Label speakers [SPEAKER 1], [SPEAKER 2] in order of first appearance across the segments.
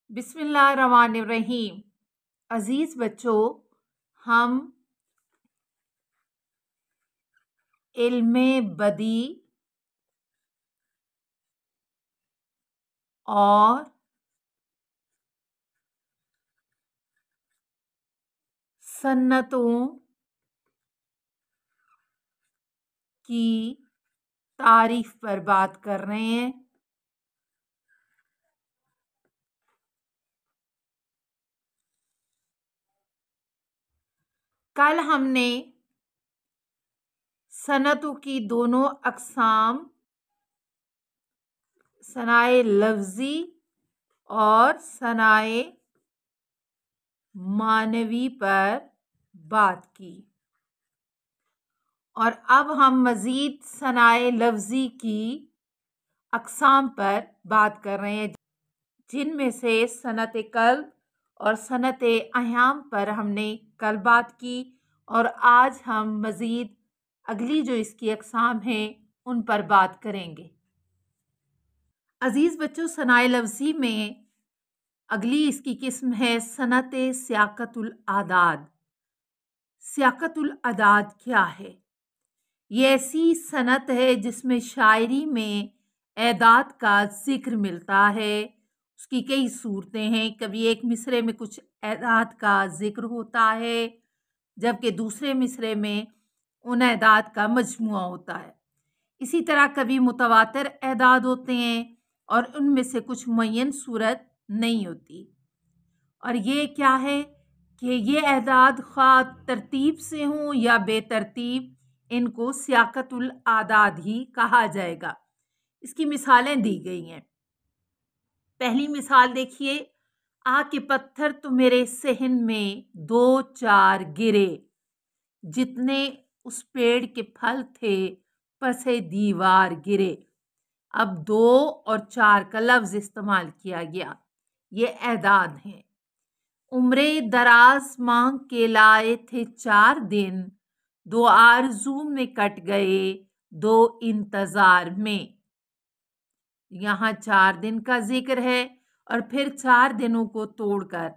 [SPEAKER 1] बिस्मिल्लाहिर्रहमानिर्रहीम। अजीज बच्चों, हम इल्मे बदी और सन्नतों की तारीफ पर बात कर रहे हैं। कल हमने सनतों की दोनों अक़साम, सनाए लफ्ज़ी और सनाए मानवी पर बात की और अब हम मज़ीद सनाए लफ्ज़ी की अक़साम पर बात कर रहे हैं, जिनमें से सनत क़ल्ब और सनत अहयाम पर हमने कल बात की और आज हम मज़ीद अगली जो इसकी अक़साम हैं उन पर बात करेंगे। अज़ीज़ बच्चों, सनाए लफ्ज़ी में अगली इसकी किस्म है सनत सियाक़तुल आदाद। सियाक़तुल आदाद क्या है? ये ऐसी सनत है जिसमें शायरी में एदाद का ज़िक्र मिलता है। उसकी कई सूरतें हैं। कभी एक मिसरे में कुछ एदाद का ज़िक्र होता है, जबकि दूसरे मिसरे में उन एदाद का मजमुआ होता है। इसी तरह कभी मुतवातिर एदाद होते हैं और उनमें से कुछ मुअय्यन सूरत नहीं होती। और ये क्या है कि ये एदाद ख़्वाह तरतीब से हों या बेतरतीब, इनको सियाक़तुल आदाद ही कहा जाएगा। इसकी मिसालें दी गई हैं। पहली मिसाल देखिए, आ के पत्थर तो मेरे सहन में 2-4 गिरे, जितने उस पेड़ के फल थे पसे दीवार गिरे। अब 2 और 4 का लफ्ज़ इस्तेमाल किया गया। ये एदाद हैं। उम्रे दराज मांग के लाए थे 4 दिन, 2 आरज़ू में कट गए 2 इंतज़ार में। यहाँ 4 दिन का जिक्र है और फिर 4 दिनों को तोड़कर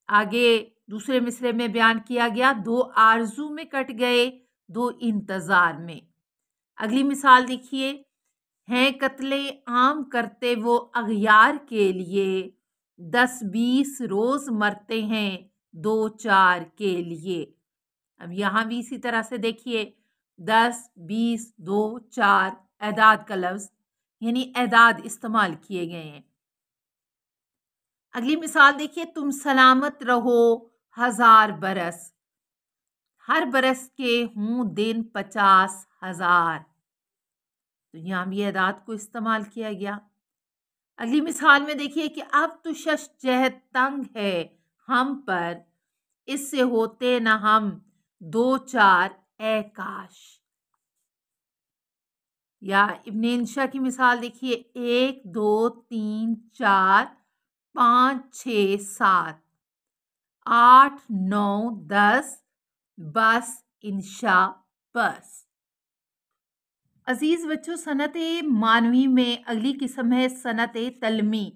[SPEAKER 1] आगे दूसरे मिसरे में बयान किया गया 2 आरज़ू में कट गए 2 इंतज़ार में। अगली मिसाल देखिए, हैं कत्ले आम करते वो अग़यार के लिए, 10-20 रोज़ मरते हैं 2-4 के लिए। अब यहाँ भी इसी तरह से देखिए 10, 20, 2, 4 एदाद का लफ्ज़ यानी एदाद इस्तेमाल किए गए हैं। अगली मिसाल देखिए, तुम सलामत रहो 1000 बरस, हर बरस के हों दिन 50,000। तो यहाँ भी एदाद को इस्तेमाल किया गया। अगली मिसाल में देखिए कि अब तो शश जहद तंग है हम पर, इससे होते न हम 2-4 ए काश। या इब्न इंशा की मिसाल देखिए, 1, 2, 3, 4, 5, 6, 7, 8, 9, 10 बस इंशा बस। अजीज बच्चों, सनत मानवी में अगली किस्म है सनत तलमी।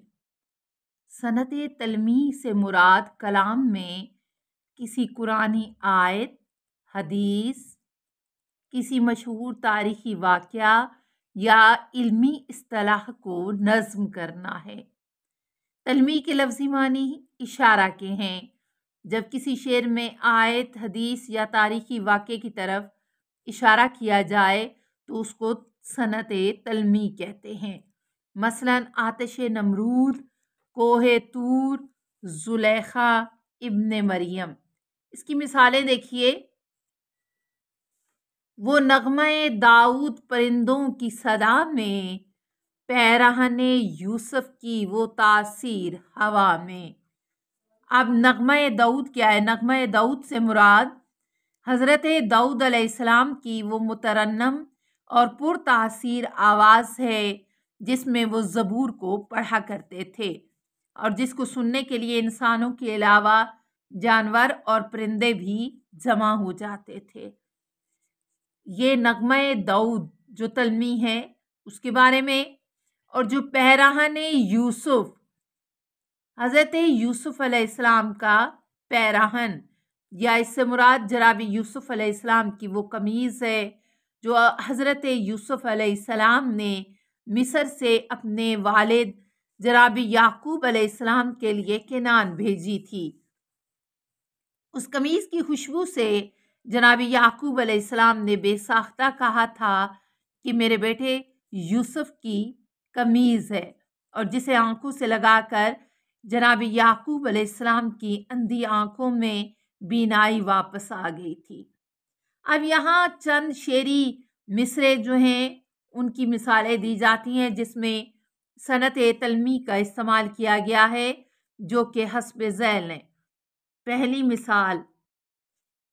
[SPEAKER 1] सनत तलमी से मुराद कलाम में किसी कुरानी आयत, हदीस, किसी मशहूर तारीखी वाक़या या इल्मी इस्तिलाह को नज़्म करना है। तलमी के लफ्ज़ी मानी इशारा के हैं। जब किसी शेर में आयत, हदीस या तारीखी वाक़े की तरफ इशारा किया जाए तो उसको सनत तलमी कहते हैं। मसलन आतिश नमरूद, कोहे तूर, ज़ुलेखा, इब्ने मरियम। इसकी मिसालें देखिए, वो नग़्मा-ए दाऊद परिंदों की सदा में, पैरहने यूसुफ की वो तासीर हवा में। अब नग़्मा-ए दाऊद क्या है? नग़्मा-ए दाऊद से मुराद हज़रत दाऊद अलैहिस्सलाम की वो मुतरन्नम और पुरतासीर आवाज़ है, जिसमें वो ज़बूर को पढ़ा करते थे और जिसको सुनने के लिए इंसानों के अलावा जानवर और परिंदे भी जमा हो जाते थे। ये नग़्मा-ए दाऊद जो तलमी है उसके बारे में। और जो पैरहन यूसुफ, हज़रत यूसुफ अलैहिस्सलाम का पैराहन, या इससे मुराद जनाब यूसुफ अलैहिस्सलाम की वो कमीज़ है जो हज़रत यूसुफ अलैहिस्सलाम ने मिस्र से अपने वालिद जनाब याकूब अलैहिस्सलाम के लिए केनान भेजी थी। उस कमीज़ की खुशबू से जनाब याकूब अलैहिस्सलाम ने बेसाख्ता कहा था कि मेरे बेटे यूसुफ की कमीज़ है, और जिसे आंखों से लगाकर जनाब याकूब अलैहिस्सलाम की अंधी आंखों में बीनाई वापस आ गई थी। अब यहाँ चंद शेरी मिसरे जो हैं उनकी मिसालें दी जाती हैं, जिसमें सनत तलमी का इस्तेमाल किया गया है, जो कि हस्ब ज़ैल है। पहली मिसाल,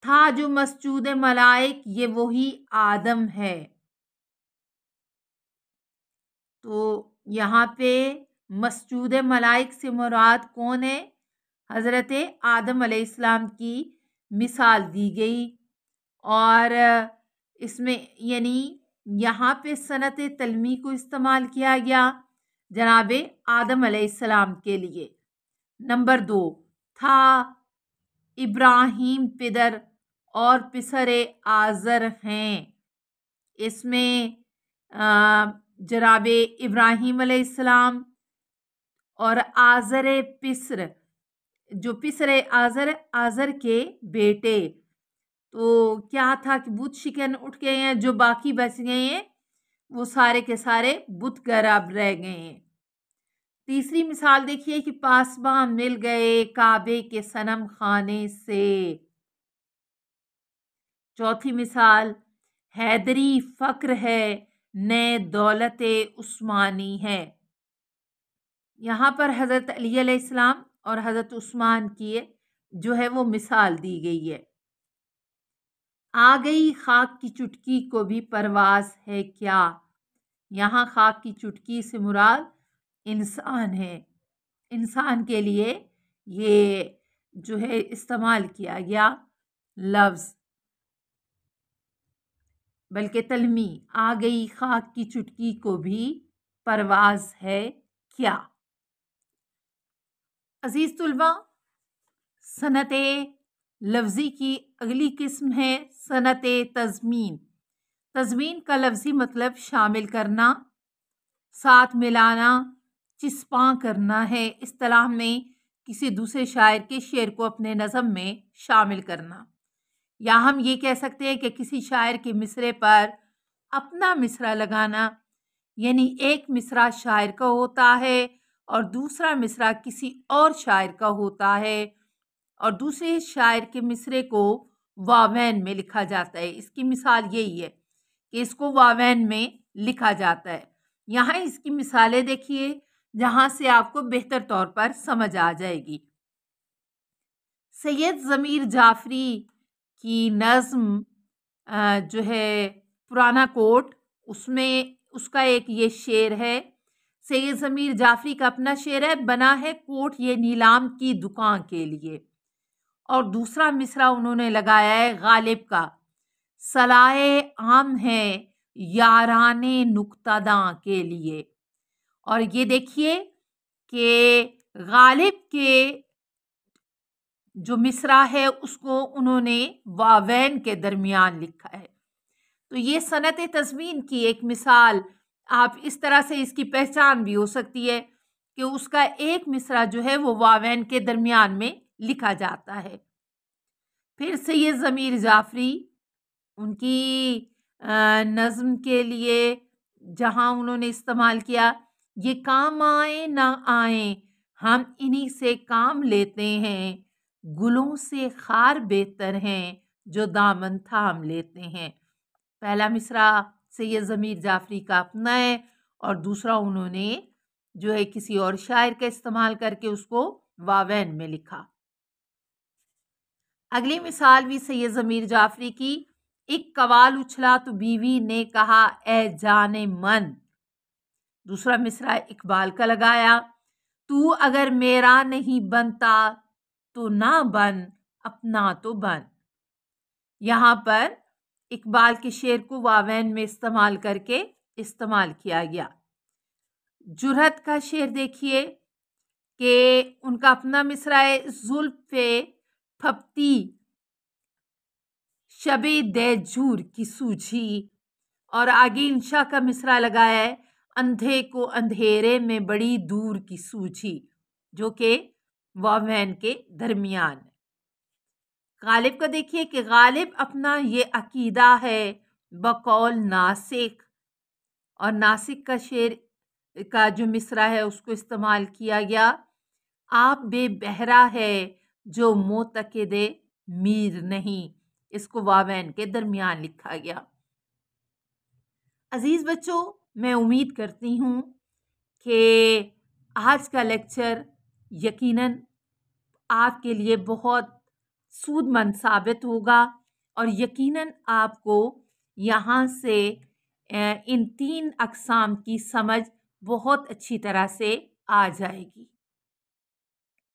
[SPEAKER 1] था जो मस्जूद मलाइक ये वही आदम है। तो यहाँ पे मस्जूद मलाइक से मुराद कौन है? हज़रत आदम अलैहिस्सलाम की मिसाल दी गई, और इसमें यानी यहाँ पे सनत तलमी को इस्तेमाल किया गया जनाब आदम अलैहिस्सलाम के लिए। नंबर 2, था इब्राहीम पिदर और पिसरे आज़र हैं। इसमें जनाब इब्राहीम अलैहिस्सलाम और आज़र पिसर, जो पिसरे आज़र के बेटे। तो क्या था कि बुत शिकन उठ गए हैं, जो बाकी बच गए हैं वो सारे के सारे बुत गरब रह गए हैं। तीसरी मिसाल देखिए कि पासबान मिल गए काबे के सनम खाने से। चौथी मिसाल, हैदरी फक्र है ने दौलत उस्मानी है। यहाँ पर हज़रत अली अलैहिस्सलाम और हज़रत उस्मान की जो है वो मिसाल दी गई है। आ गई खाक की चुटकी को भी परवाज़ है क्या? यहाँ खाक की चुटकी से मुराद इंसान है। इंसान के लिए ये जो है इस्तेमाल किया गया लफ्ज़। बल्कि तलमी, आ गई खाक की चुटकी को भी परवाज़ है क्या? अजीज़ तुलबा, सनत लफ्ज़ी की अगली किस्म है सनत तज़मीन। तज़मीन का लफ्ज़ी मतलब शामिल करना, साथ मिलाना, चिस्पां करना है। इस्तिलाह में किसी दूसरे शायर के शेर को अपने नज़म में शामिल करना, या हम ये कह सकते हैं कि किसी शायर के मिसरे पर अपना मिसरा लगाना। यानी एक मिसरा शायर का होता है और दूसरा मिसरा किसी और शायर का होता है, और दूसरे शायर के मिसरे को वावैन में लिखा जाता है। इसकी मिसाल यही है कि इसको वावैन में लिखा जाता है। यहाँ इसकी मिसालें देखिए जहाँ से आपको बेहतर तौर पर समझ आ जाएगी। सैयद ज़मीर जाफ़री की नज़्म जो है पुराना कोट, उसमें उसका एक ये शेर है। सैयद ज़मीर जाफ़री का अपना शेर है, बना है कोट ये नीलाम की दुकान के लिए। और दूसरा मिसरा उन्होंने लगाया है गालिब का, सलाए आम है याराने नुक्तादा के लिए। और ये देखिए कि गालिब के जो मिसरा है उसको उन्होंने वावैन के दरमियान लिखा है। तो ये सनत तज़मीन की एक मिसाल, आप इस तरह से इसकी पहचान भी हो सकती है कि उसका एक मिसरा जो है वो वावैन के दरमियान में लिखा जाता है। फिर सैयद ज़मीर जाफ़री, उनकी नज़्म के लिए जहाँ उन्होंने इस्तेमाल किया, ये काम आए ना आए हम इन्हीं से काम लेते हैं, गुलों से खार बेहतर हैं जो दामन थाम लेते हैं। पहला मिसरा सैयद ज़मीर जाफ़री का अपना है और दूसरा उन्होंने जो है किसी और शायर का इस्तेमाल करके उसको वावैन में लिखा। अगली मिसाल भी सैयद ज़मीर जाफ़री की, एक कवाल उछला तो बीवी ने कहा ए जाने मन। दूसरा मिसरा इकबाल का लगाया, तू अगर मेरा नहीं बनता तो ना बन, अपना तो बन। यहाँ पर इकबाल के शेर को वावैन में इस्तेमाल किया गया। जुरहत का शेर देखिए कि उनका अपना मिसरा है, जुल्फ़े फबती शबे दैजूर की सूझी, और आगे इंशा का मिसरा लगाया है, अंधे को अंधेरे में बड़ी दूर की सूझी, जो कि वावैन के दरमियान। गालिब का देखिए कि गालिब अपना ये अकीदा है बकौल नासिक, और नासिक का शेर का जो मिसरा है उसको इस्तेमाल किया गया, आप बेबहरा है जो मोतकिदे मीर नहीं, इसको वावैन के दरमियान लिखा गया। अजीज बच्चों, मैं उम्मीद करती हूँ कि आज का लेक्चर यकीनन आपके लिए बहुत सूदमंद साबित होगा, और यकीनन आपको यहाँ से इन 3 अक़साम की समझ बहुत अच्छी तरह से आ जाएगी।